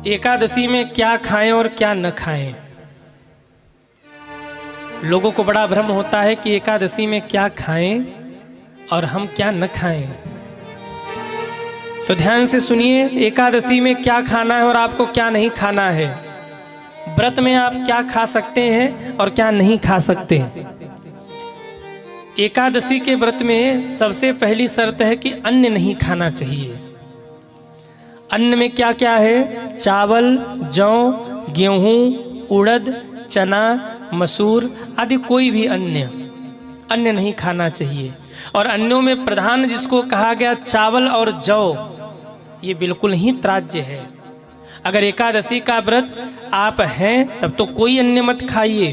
एकादशी में क्या खाएं और क्या न खाएं। लोगों को बड़ा भ्रम होता है कि एकादशी में क्या खाएं और हम क्या न खाएं। तो ध्यान से सुनिए, एकादशी में क्या खाना है और आपको क्या नहीं खाना है। व्रत में आप क्या खा सकते हैं और क्या नहीं खा सकते। एकादशी के व्रत में सबसे पहली शर्त है कि अन्न नहीं खाना चाहिए। अन्न में क्या क्या है? चावल, जौ, गेहूं, उड़द, चना, मसूर आदि कोई भी अन्न नहीं खाना चाहिए। और अन्यों में प्रधान जिसको कहा गया चावल और जौ, ये बिल्कुल ही त्याज्य है। अगर एकादशी का व्रत आप हैं तब तो कोई अन्न मत खाइए,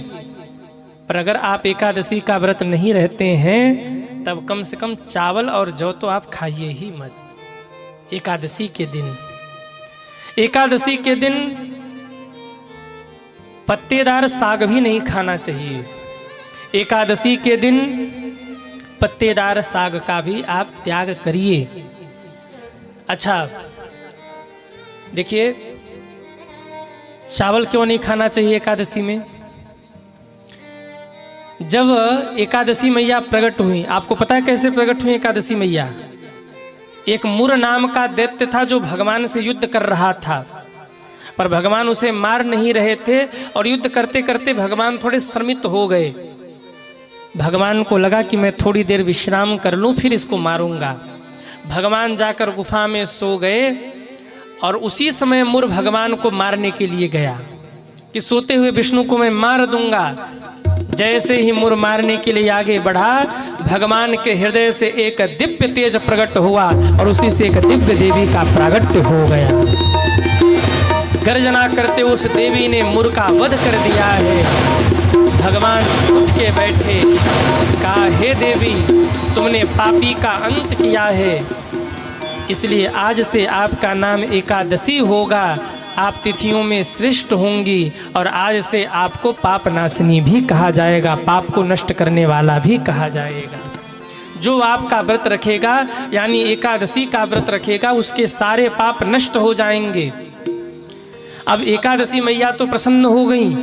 पर अगर आप एकादशी का व्रत नहीं रहते हैं तब कम से कम चावल और जौ तो आप खाइए ही मत। एकादशी के दिन पत्तेदार साग भी नहीं खाना चाहिए। एकादशी के दिन पत्तेदार साग का भी आप त्याग करिए। अच्छा देखिए, चावल क्यों नहीं खाना चाहिए एकादशी में? जब एकादशी मैया प्रकट हुई, आपको पता है कैसे प्रकट हुई एकादशी मैया? एक मुर नाम का दैत्य था जो भगवान से युद्ध कर रहा था, पर भगवान उसे मार नहीं रहे थे और युद्ध करते करते भगवान थोड़े श्रमित हो गए। भगवान को लगा कि मैं थोड़ी देर विश्राम कर लूं फिर इसको मारूंगा। भगवान जाकर गुफा में सो गए और उसी समय मुर भगवान को मारने के लिए गया कि सोते हुए विष्णु को मैं मार दूंगा। जैसे ही मुर मारने के लिए आगे बढ़ा, भगवान के हृदय से एक दिव्य तेज प्रकट हुआ और उसी से एक दिव्य देवी का प्रागट्य हो गया। गर्जना करते उस देवी ने मुर का वध कर दिया है। भगवान उठ के बैठे, कहा हे देवी, तुमने पापी का अंत किया है, इसलिए आज से आपका नाम एकादशी होगा। आप तिथियों में श्रेष्ठ होंगी और आज से आपको पाप नाशिनी भी कहा जाएगा, पाप को नष्ट करने वाला भी कहा जाएगा। जो आपका व्रत रखेगा यानी एकादशी का व्रत रखेगा उसके सारे पाप नष्ट हो जाएंगे। अब एकादशी मैया तो प्रसन्न हो गई,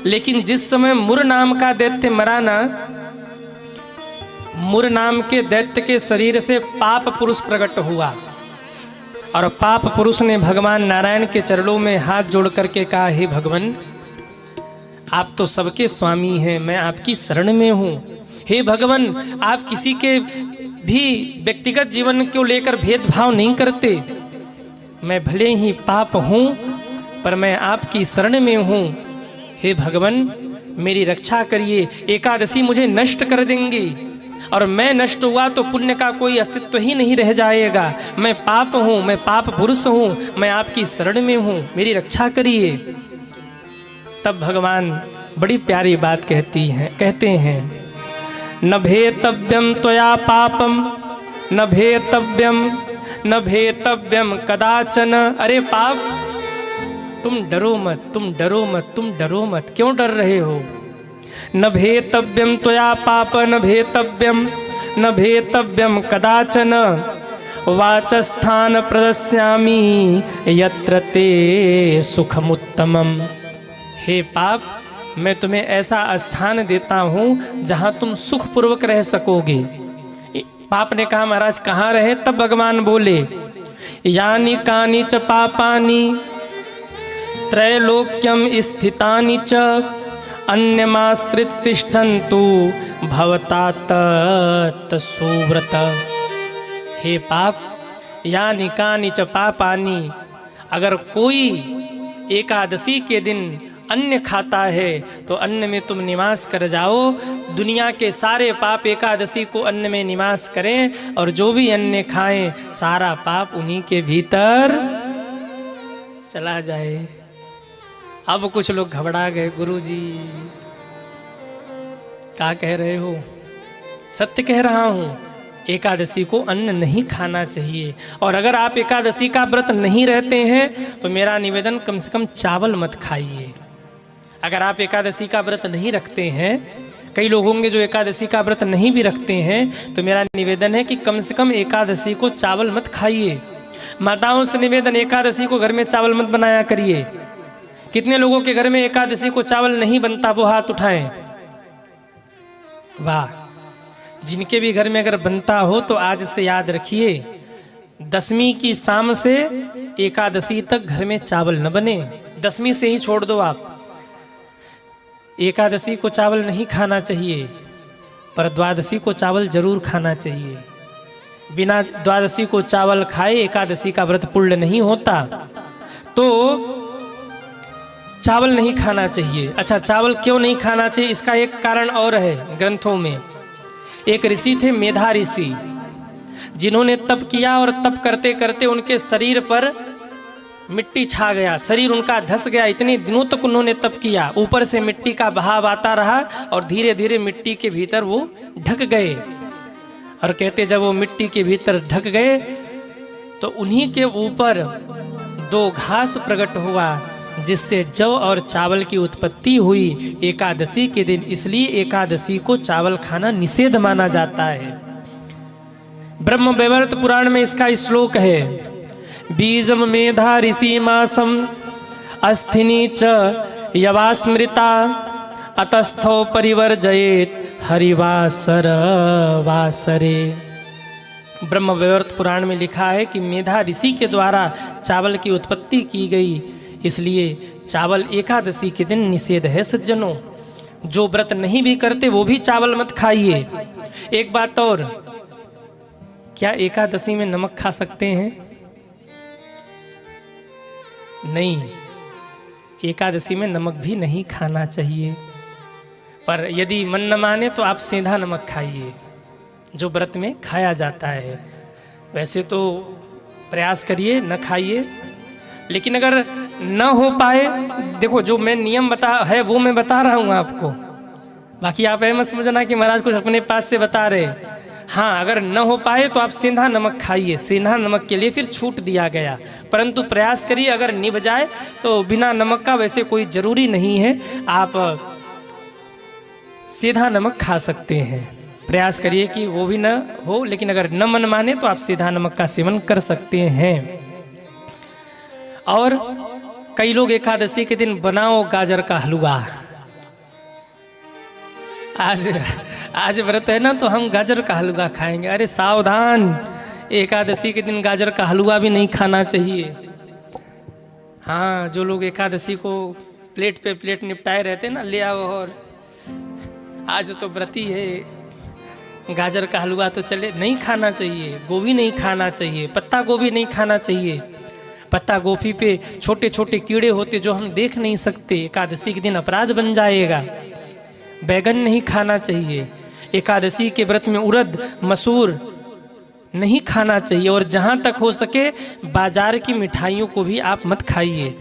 लेकिन जिस समय मुर नाम का दैत्य मरा ना, मुर नाम के दैत्य के शरीर से पाप पुरुष प्रकट हुआ और पाप पुरुष ने भगवान नारायण के चरणों में हाथ जोड़ करके कहा, हे भगवान, आप तो सबके स्वामी हैं, मैं आपकी शरण में हूँ। हे भगवान, आप किसी के भी व्यक्तिगत जीवन को लेकर भेदभाव नहीं करते। मैं भले ही पाप हूँ पर मैं आपकी शरण में हूँ। हे भगवान, मेरी रक्षा करिए। एकादशी मुझे नष्ट कर देंगी और मैं नष्ट हुआ तो पुण्य का कोई अस्तित्व ही नहीं रह जाएगा। मैं पाप हूँ, मैं पाप पुरुष हूँ, मैं आपकी शरण में हूँ, मेरी रक्षा करिए। तब भगवान बड़ी प्यारी बात कहते हैं, न भेतव्यम त्वया पापम न भेतव्यम कदाचन। अरे पाप, तुम डरो मत, तुम डरो मत, तुम डरो मत। क्यों डर रहे हो? न भेतव्यम त्वया पाप न भेतव्यम कदाचन, वाचस्थान प्रदस्यामि यत्र ते सुखमुत्तमम। हे पाप, मैं तुम्हें ऐसा स्थान देता हूँ जहाँ तुम सुखपूर्वक रह सकोगे। पाप ने कहा, महाराज कहाँ रहे? तब भगवान बोले, यानी कानी च पापानी त्रैलोक्यम स्थितानि च अन्यमाश्रित तिष्ठन्तु भवता तत् सुव्रत। हे पाप, यानि कानि च पापानि, अगर कोई एकादशी के दिन अन्न खाता है तो अन्न में तुम निवास कर जाओ। दुनिया के सारे पाप एकादशी को अन्न में निवास करें और जो भी अन्न खाएं सारा पाप उन्हीं के भीतर चला जाए। अब कुछ लोग घबरा गए, गुरुजी क्या कह रहे हो? सत्य कह रहा हूँ, एकादशी को अन्न नहीं खाना चाहिए। और अगर आप एकादशी का व्रत नहीं रहते हैं तो मेरा निवेदन, कम से कम चावल मत खाइए। अगर आप एकादशी का व्रत नहीं रखते हैं, कई लोग होंगे जो एकादशी का व्रत नहीं भी रखते हैं, तो मेरा निवेदन है कि कम से कम एकादशी को चावल मत खाइए। माताओं से निवेदन, एकादशी को घर में चावल मत बनाया करिए। कितने लोगों के घर में एकादशी को चावल नहीं बनता, वो हाथ उठाएं। वाह, जिनके भी घर में अगर बनता हो तो आज से याद रखिए, दसवीं की शाम से एकादशी तक घर में चावल न बने। दसवीं से ही छोड़ दो आप, एकादशी को चावल नहीं खाना चाहिए, पर द्वादशी को चावल जरूर खाना चाहिए। बिना द्वादशी को चावल खाए एकादशी का व्रत पूर्ण नहीं होता, तो चावल नहीं खाना चाहिए। अच्छा, चावल क्यों नहीं खाना चाहिए, इसका एक कारण और है ग्रंथों में। एक ऋषि थे मेधा ऋषि, जिन्होंने तप किया और तप करते करते उनके शरीर पर मिट्टी छा गया, शरीर उनका धंस गया। इतने दिनों तक उन्होंने तप किया, ऊपर से मिट्टी का बहाव आता रहा और धीरे धीरे मिट्टी के भीतर वो ढक गए। और कहते जब वो मिट्टी के भीतर ढक गए तो उन्हीं के ऊपर दो घास प्रकट हुआ, जिससे जौ और चावल की उत्पत्ति हुई एकादशी के दिन। इसलिए एकादशी को चावल खाना निषेध माना जाता है। ब्रह्म वैवर्त पुराण में इसका श्लोक है, बीजम मेधा ऋषि मासम अस्थिनी च यवास्मृता अतस्थो परिवर्जयेत हरिवासर वासरे। ब्रह्म वैवर्त पुराण में लिखा है कि मेधा ऋषि के द्वारा चावल की उत्पत्ति की गई, इसलिए चावल एकादशी के दिन निषेध है। सज्जनों, जो व्रत नहीं भी करते वो भी चावल मत खाइए। एक बात और, क्या एकादशी में नमक खा सकते हैं? नहीं, एकादशी में नमक भी नहीं खाना चाहिए, पर यदि मन न माने तो आप सेंधा नमक खाइए, जो व्रत में खाया जाता है। वैसे तो प्रयास करिए न खाइए, लेकिन अगर न हो पाए, देखो जो मैं नियम है वो मैं बता रहा हूँ आपको, बाकी आप मत समझना कि महाराज कुछ अपने पास से बता रहे। हाँ, अगर न हो पाए तो आप सेंधा नमक खाइए, सेंधा नमक के लिए फिर छूट दिया गया, परंतु प्रयास करिए अगर निभ जाए तो बिना नमक का वैसे कोई जरूरी नहीं है, आप सीधा नमक खा सकते हैं। प्रयास करिए कि वो भी न हो, लेकिन अगर न मन माने तो आप सीधा नमक का सेवन कर सकते हैं। और कई लोग एकादशी के दिन बनाओ गाजर का हलवा। आज व्रत है ना, तो हम गाजर का हलवा खाएंगे। अरे सावधान, एकादशी के दिन गाजर का हलवा भी नहीं खाना चाहिए। हाँ, जो लोग एकादशी को प्लेट पे प्लेट निपटाए रहते ना, ले आओ और आज तो व्रती है, गाजर का हलवा तो चले, नहीं खाना चाहिए। गोभी नहीं खाना चाहिए, पत्ता गोभी नहीं खाना चाहिए। पत्ता गोभी पे छोटे छोटे कीड़े होते जो हम देख नहीं सकते, एकादशी के दिन अपराध बन जाएगा। बैगन नहीं खाना चाहिए। एकादशी के व्रत में उड़द मसूर नहीं खाना चाहिए, और जहाँ तक हो सके बाजार की मिठाइयों को भी आप मत खाइए।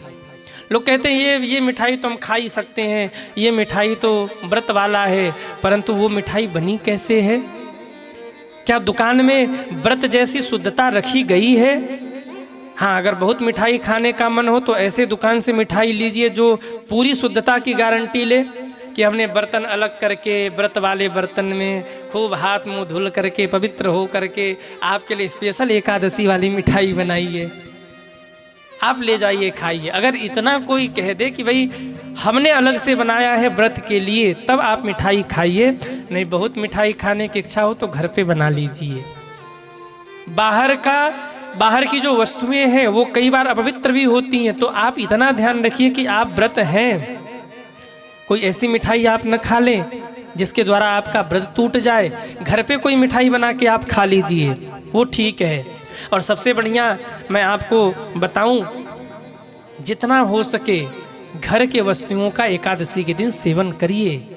लोग कहते हैं ये मिठाई तो हम खा ही सकते हैं, ये मिठाई तो व्रत वाला है, परंतु वो मिठाई बनी कैसे है? क्या दुकान में व्रत जैसी शुद्धता रखी गई है? हाँ, अगर बहुत मिठाई खाने का मन हो तो ऐसे दुकान से मिठाई लीजिए जो पूरी शुद्धता की गारंटी ले कि हमने बर्तन अलग करके, व्रत वाले बर्तन में खूब हाथ मुंह धुल करके पवित्र हो करके आपके लिए स्पेशल एकादशी वाली मिठाई बनाई है, आप ले जाइए खाइए। अगर इतना कोई कह दे कि भाई हमने अलग से बनाया है व्रत के लिए, तब आप मिठाई खाइए। नहीं, बहुत मिठाई खाने की इच्छा हो तो घर पे बना लीजिए। बाहर की जो वस्तुएं हैं वो कई बार अपवित्र भी होती हैं, तो आप इतना ध्यान रखिए कि आप व्रत हैं, कोई ऐसी मिठाई आप न खा लें जिसके द्वारा आपका व्रत टूट जाए। घर पे कोई मिठाई बना के आप खा लीजिए, वो ठीक है। और सबसे बढ़िया मैं आपको बताऊं, जितना हो सके घर के वस्तुओं का एकादशी के दिन सेवन करिए।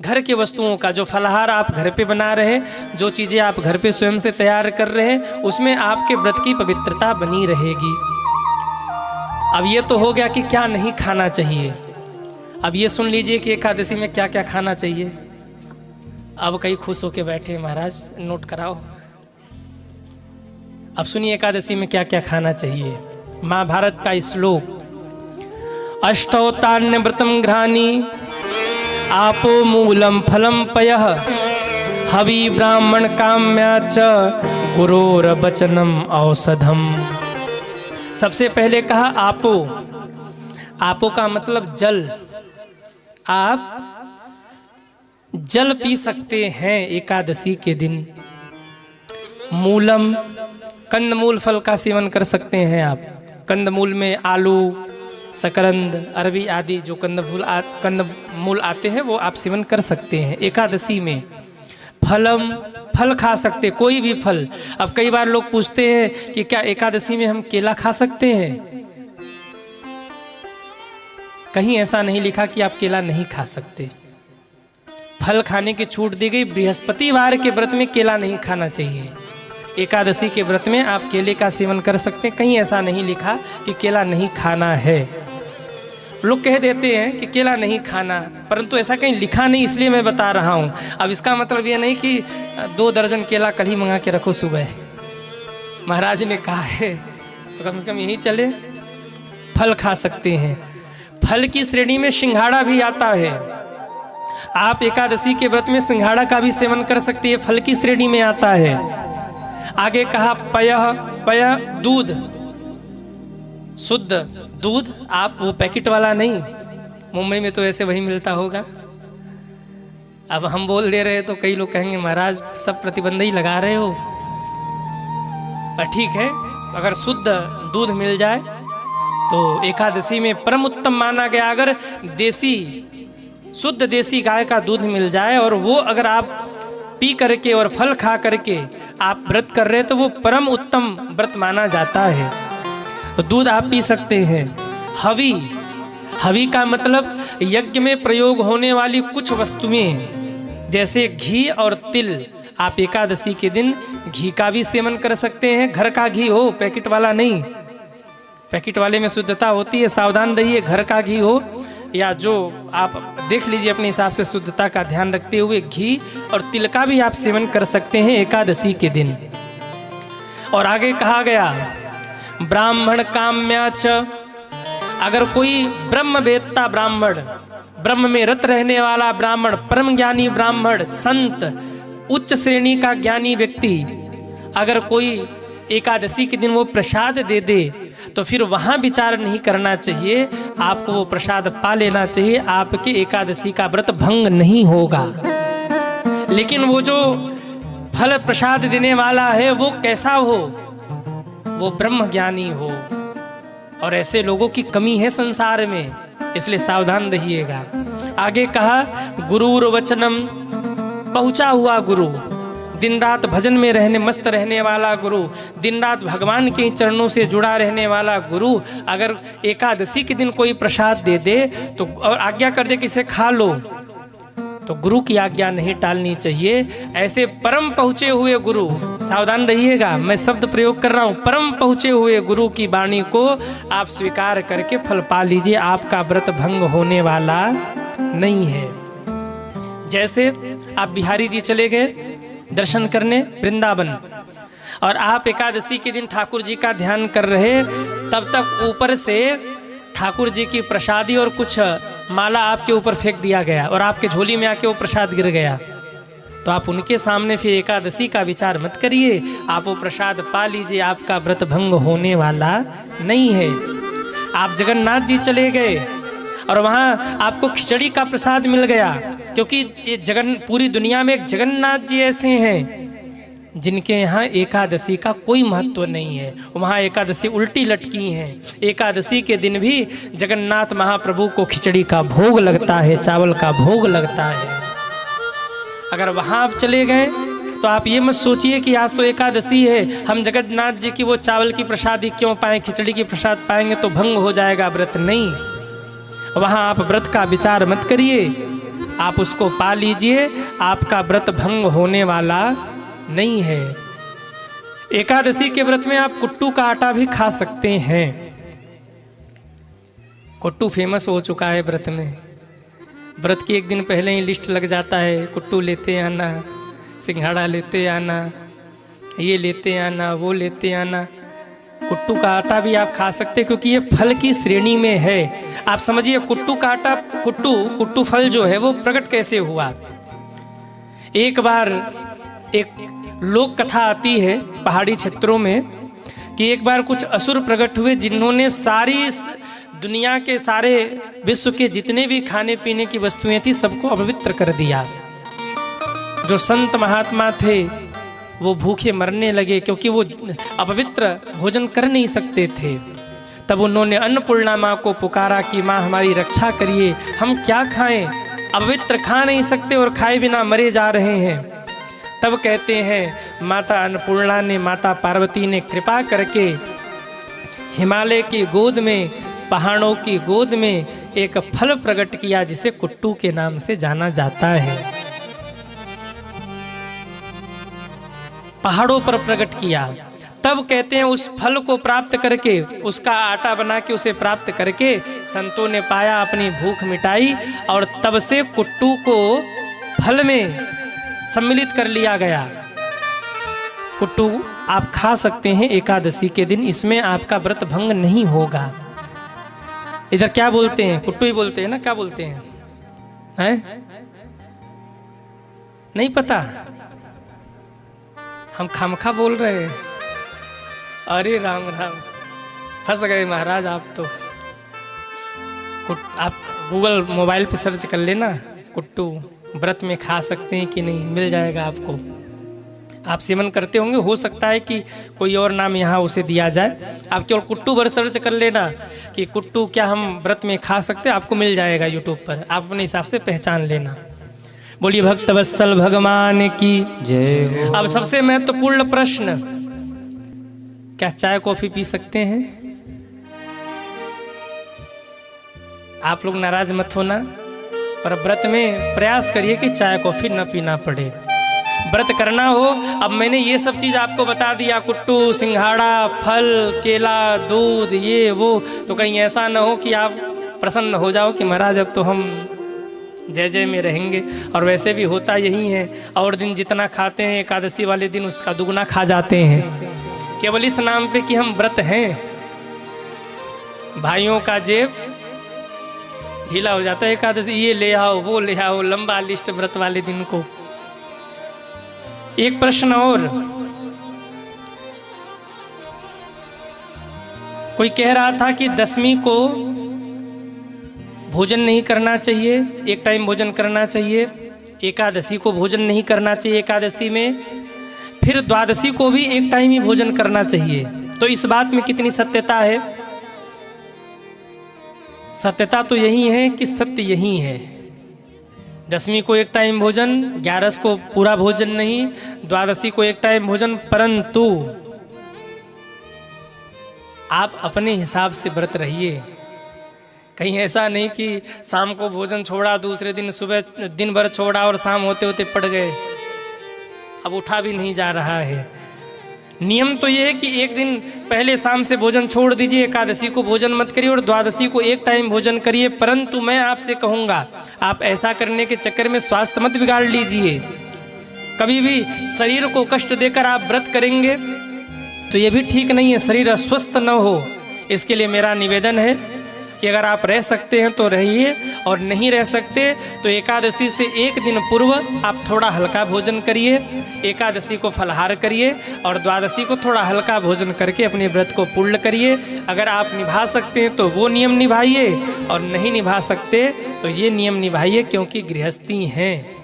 घर के वस्तुओं का, जो फलाहार आप घर पे बना रहे हैं, जो चीज़ें आप घर पे स्वयं से तैयार कर रहे हैं, उसमें आपके व्रत की पवित्रता बनी रहेगी। अब ये तो हो गया कि क्या नहीं खाना चाहिए। अब ये सुन लीजिए कि एकादशी में क्या क्या खाना चाहिए। अब कई खुश होके बैठे, महाराज नोट कराओ। अब सुनिए एकादशी में क्या क्या खाना चाहिए। महाभारत का श्लोक, अष्टौतान्य व्रतम घ्राणी आपो मूलम फलम पयः हवि ब्राह्मण काम्या च गुरोर वचनम औषधम। सबसे पहले कहा आपो। आपो का मतलब जल। आप जल पी सकते हैं एकादशी के दिन। मूलम, कंदमूल फल का सेवन कर सकते हैं आप। कंदमूल में आलू, शकरंद, अरबी आदि जो कंदमूल आते हैं वो आप सेवन कर सकते हैं एकादशी में। फलम, फल खा सकते, कोई भी फल। अब कई बार लोग पूछते हैं कि क्या एकादशी में हम केला खा सकते हैं? कहीं ऐसा नहीं लिखा कि आप केला नहीं खा सकते। फल खाने की छूट दी गई। बृहस्पतिवार के व्रत में केला नहीं खाना चाहिए। एकादशी के व्रत में आप केले का सेवन कर सकते हैं। कहीं ऐसा नहीं लिखा कि केला नहीं खाना है। लोग कह देते हैं कि केला नहीं खाना, परंतु ऐसा कहीं लिखा नहीं, इसलिए मैं बता रहा हूँ। अब इसका मतलब ये नहीं कि 2 दर्जन केला कल ही मंगा के रखो सुबह। महाराज ने कहा है तो कम से कम यही चले। फल खा सकते हैं। फल की श्रेणी में सिंघाड़ा भी आता है। आप एकादशी के व्रत में सिंघाड़ा का भी सेवन कर सकते हैं, फल की श्रेणी में आता है। आगे कहा पय दूध, शुद्ध दूध। आप वो पैकेट वाला नहीं, मुंबई में तो ऐसे वही मिलता होगा। अब हम बोल दे रहे तो कई लोग कहेंगे महाराज सब प्रतिबंध ही लगा रहे हो। पर ठीक है, अगर शुद्ध दूध मिल जाए तो एकादशी में परम उत्तम माना गया। अगर देसी, शुद्ध देसी गाय का दूध मिल जाए और वो अगर आप पी करके और फल खा करके आप व्रत कर रहे हैं तो वो परम उत्तम व्रत माना जाता है। तो दूध आप पी सकते हैं। हवी, हवी का मतलब यज्ञ में प्रयोग होने वाली कुछ वस्तुएं, जैसे घी और तिल। आप एकादशी के दिन घी का भी सेवन कर सकते हैं। घर का घी हो, पैकेट वाला नहीं। पैकेट वाले में शुद्धता होती है, सावधान रहिए। घर का घी हो या जो आप देख लीजिए अपने हिसाब से शुद्धता का ध्यान रखते हुए घी और तिल का भी आप सेवन कर सकते हैं एकादशी के दिन। और आगे कहा गया ब्राह्मण काम्याच। अगर कोई ब्रह्मवेत्ता ब्राह्मण, ब्रह्म में रत रहने वाला ब्राह्मण, परम ज्ञानी ब्राह्मण, संत, उच्च श्रेणी का ज्ञानी व्यक्ति, अगर कोई एकादशी के दिन वो प्रसाद दे दे तो फिर वहाँ विचार नहीं करना चाहिए, आपको वो प्रसाद पा लेना चाहिए। आपके एकादशी का व्रत भंग नहीं होगा। लेकिन वो जो फल प्रसाद देने वाला है वो कैसा हो? वो ब्रह्म ज्ञानी हो। और ऐसे लोगों की कमी है संसार में, इसलिए सावधान रहिएगा। आगे कहा गुरुर वचनम, पहुंचा हुआ गुरु, दिन रात भजन में रहने, मस्त रहने वाला गुरु, दिन रात भगवान के चरणों से जुड़ा रहने वाला गुरु, अगर एकादशी के दिन कोई प्रसाद दे दे तो और आज्ञा कर दे कि इसे खा लो, तो गुरु की आज्ञा नहीं टालनी चाहिए। ऐसे परम पहुँचे हुए गुरु, सावधान रहिएगा, मैं शब्द प्रयोग कर रहा हूँ, परम पहुँचे हुए गुरु की वाणी को आप स्वीकार करके फल पा लीजिए। आपका व्रत भंग होने वाला नहीं है। जैसे आप बिहारी जी चले गए दर्शन करने वृंदावन, और आप एकादशी के दिन ठाकुर जी का ध्यान कर रहे, तब तक ऊपर से ठाकुर जी की प्रसादी और कुछ माला आपके ऊपर फेंक दिया गया और आपके झोली में आके वो प्रसाद गिर गया, तो आप उनके सामने फिर एकादशी का विचार मत करिए, आप वो प्रसाद पा लीजिए। आपका व्रत भंग होने वाला नहीं है। आप जगन्नाथ जी चले गए और वहाँ आपको खिचड़ी का प्रसाद मिल गया, क्योंकि ये पूरी दुनिया में एक जगन्नाथ जी ऐसे हैं जिनके यहाँ एकादशी का कोई महत्व नहीं है। वहाँ एकादशी उल्टी लटकी हैं। एकादशी के दिन भी जगन्नाथ महाप्रभु को खिचड़ी का भोग लगता है, चावल का भोग लगता है। अगर वहाँ आप चले गए तो आप ये मत सोचिए कि आज तो एकादशी है, हम जगन्नाथ जी की वो चावल की प्रसादी क्यों पाएं, खिचड़ी की प्रसाद पाएंगे तो भंग हो जाएगा व्रत। नहीं, वहाँ आप व्रत का विचार मत करिए, आप उसको पा लीजिए। आपका व्रत भंग होने वाला नहीं है। एकादशी के व्रत में आप कुट्टू का आटा भी खा सकते हैं। कुट्टू फेमस हो चुका है व्रत में। व्रत के एक दिन पहले ही लिस्ट लग जाता है, कुट्टू लेते आना, सिंघाड़ा लेते आना, ये लेते आना, वो लेते आना। कुट्टू का आटा भी आप खा सकते हैं क्योंकि ये फल की श्रेणी में है। आप समझिए कुट्टू का आटा, कुट्टू फल जो है वो प्रकट कैसे हुआ। एक बार एक लोक कथा आती है पहाड़ी क्षेत्रों में कि एक बार कुछ असुर प्रकट हुए जिन्होंने सारी दुनिया के सारे विश्व के जितने भी खाने पीने की वस्तुएं थी सबको अपवित्र कर दिया। जो संत महात्मा थे वो भूखे मरने लगे क्योंकि वो अपवित्र भोजन कर नहीं सकते थे। तब उन्होंने अन्नपूर्णा माँ को पुकारा कि माँ हमारी रक्षा करिए, हम क्या खाएं, अपवित्र खा नहीं सकते और खाए बिना मरे जा रहे हैं। तब कहते हैं माता अन्नपूर्णा ने, माता पार्वती ने कृपा करके हिमालय की गोद में, पहाड़ों की गोद में एक फल प्रकट किया जिसे कुट्टू के नाम से जाना जाता है। पहाड़ों पर प्रकट किया। तब कहते हैं उस फल को प्राप्त करके, उसका आटा बना के उसे प्राप्त करके संतों ने पाया, अपनी भूख मिटाई और तब से कुट्टू को फल में सम्मिलित कर लिया गया। कुट्टू आप खा सकते हैं एकादशी के दिन, इसमें आपका व्रत भंग नहीं होगा। इधर क्या बोलते हैं, कुट्टू ही बोलते हैं ना, क्या बोलते हैं? नहीं पता, हम खामखा बोल रहे हैं। अरे राम राम, फंस गए महाराज आप तो। आप गूगल मोबाइल पे सर्च कर लेना, कुट्टू व्रत में खा सकते हैं कि नहीं, मिल जाएगा आपको। आप सेवन करते होंगे, हो सकता है कि कोई और नाम यहाँ उसे दिया जाए। आप केवल कुट्टू भर सर्च कर लेना कि कुट्टू क्या हम व्रत में खा सकते हैं, आपको मिल जाएगा यूट्यूब पर। आप अपने हिसाब से पहचान लेना। बोलिए भक्त वत्सल भगवान की जय। अब सबसे महत्वपूर्ण प्रश्न, क्या चाय कॉफी पी सकते हैं? आप लोग नाराज मत होना, पर व्रत में प्रयास करिए कि चाय कॉफी न पीना पड़े। व्रत करना हो, अब मैंने ये सब चीज आपको बता दिया, कुट्टू, सिंघाड़ा, फल, केला, दूध, ये वो, तो कहीं ऐसा ना हो कि आप प्रसन्न हो जाओ कि महाराज अब तो हम जय जय में रहेंगे। और वैसे भी होता यही है, और दिन जितना खाते हैं एकादशी वाले दिन उसका दुगना खा जाते हैं, केवल इस नाम पे कि हम व्रत हैं। भाइयों का जेब ढीला हो जाता है एकादशी, ये ले आओ वो ले आओ, लंबा लिस्ट व्रत वाले दिन को। एक प्रश्न और, कोई कह रहा था कि दशमी को भोजन नहीं करना चाहिए, एक टाइम भोजन करना चाहिए, एकादशी को भोजन नहीं करना चाहिए एकादशी में, फिर द्वादशी को भी एक टाइम ही भोजन करना चाहिए। तो इस बात में कितनी सत्यता है? सत्यता तो यही है कि सत्य यही है। दशमी को एक टाइम भोजन, 11 को पूरा भोजन नहीं, द्वादशी को एक टाइम भोजन, परंतु आप अपने हिसाब से व्रत रहिए। कहीं ऐसा नहीं कि शाम को भोजन छोड़ा, दूसरे दिन सुबह दिन भर छोड़ा और शाम होते होते पड़ गए, अब उठा भी नहीं जा रहा है। नियम तो ये है कि एक दिन पहले शाम से भोजन छोड़ दीजिए, एकादशी को भोजन मत करिए और द्वादशी को एक टाइम भोजन करिए। परंतु मैं आपसे कहूँगा, आप ऐसा करने के चक्कर में स्वास्थ्य मत बिगाड़ लीजिए। कभी भी शरीर को कष्ट देकर आप व्रत करेंगे तो ये भी ठीक नहीं है, शरीर अस्वस्थ न हो। इसके लिए मेरा निवेदन है कि अगर आप रह सकते हैं तो रहिए, और नहीं रह सकते तो एकादशी से एक दिन पूर्व आप थोड़ा हल्का भोजन करिए, एकादशी को फलाहार करिए और द्वादशी को थोड़ा हल्का भोजन करके अपने व्रत को पूर्ण करिए। अगर आप निभा सकते हैं तो वो नियम निभाइए, और नहीं निभा सकते तो ये नियम निभाइए, क्योंकि गृहस्थी हैं।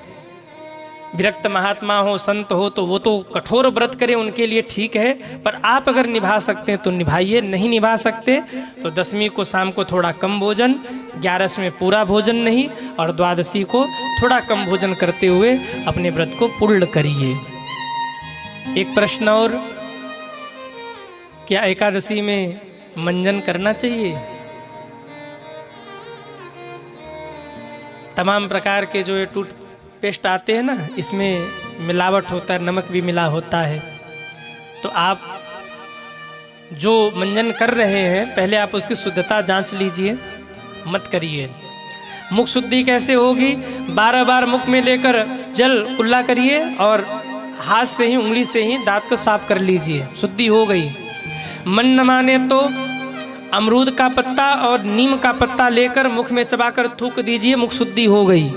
विरक्त महात्मा हो, संत हो, तो वो तो कठोर व्रत करें, उनके लिए ठीक है, पर आप अगर निभा सकते हैं तो निभाइए, नहीं निभा सकते तो दशमी को शाम को थोड़ा कम भोजन, 11 में पूरा भोजन नहीं, और द्वादशी को थोड़ा कम भोजन करते हुए अपने व्रत को पूर्ण करिए। एक प्रश्न और, क्या एकादशी में मंजन करना चाहिए? तमाम प्रकार के जो टूथपेस्ट आते हैं ना, इसमें मिलावट होता है, नमक भी मिला होता है। तो आप जो मंजन कर रहे हैं पहले आप उसकी शुद्धता जांच लीजिए, मत करिए। मुख शुद्धि कैसे होगी? 12 बार मुख में लेकर जल कुल्ला करिए और हाथ से ही, उंगली से ही दांत को साफ कर लीजिए, शुद्धि हो गई। मन न माने तो अमरूद का पत्ता और नीम का पत्ता लेकर मुख में चबाकर थूक दीजिए, मुख शुद्धि हो गई।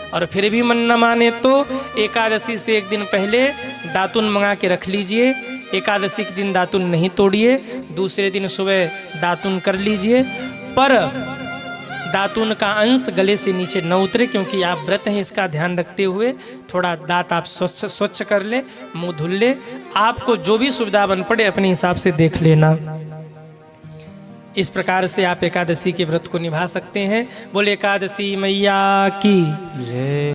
और फिर भी मन न माने तो एकादशी से एक दिन पहले दातुन मंगा के रख लीजिए, एकादशी के दिन दातुन नहीं तोड़िए, दूसरे दिन सुबह दातुन कर लीजिए, पर दातुन का अंश गले से नीचे न उतरे, क्योंकि आप व्रत हैं, इसका ध्यान रखते हुए थोड़ा दांत आप स्वच्छ कर ले, मुंह धुल ले। आपको जो भी सुविधा बन पड़े अपने हिसाब से देख लेना। इस प्रकार से आप एकादशी के व्रत को निभा सकते हैं। बोले एकादशी मैया की जय।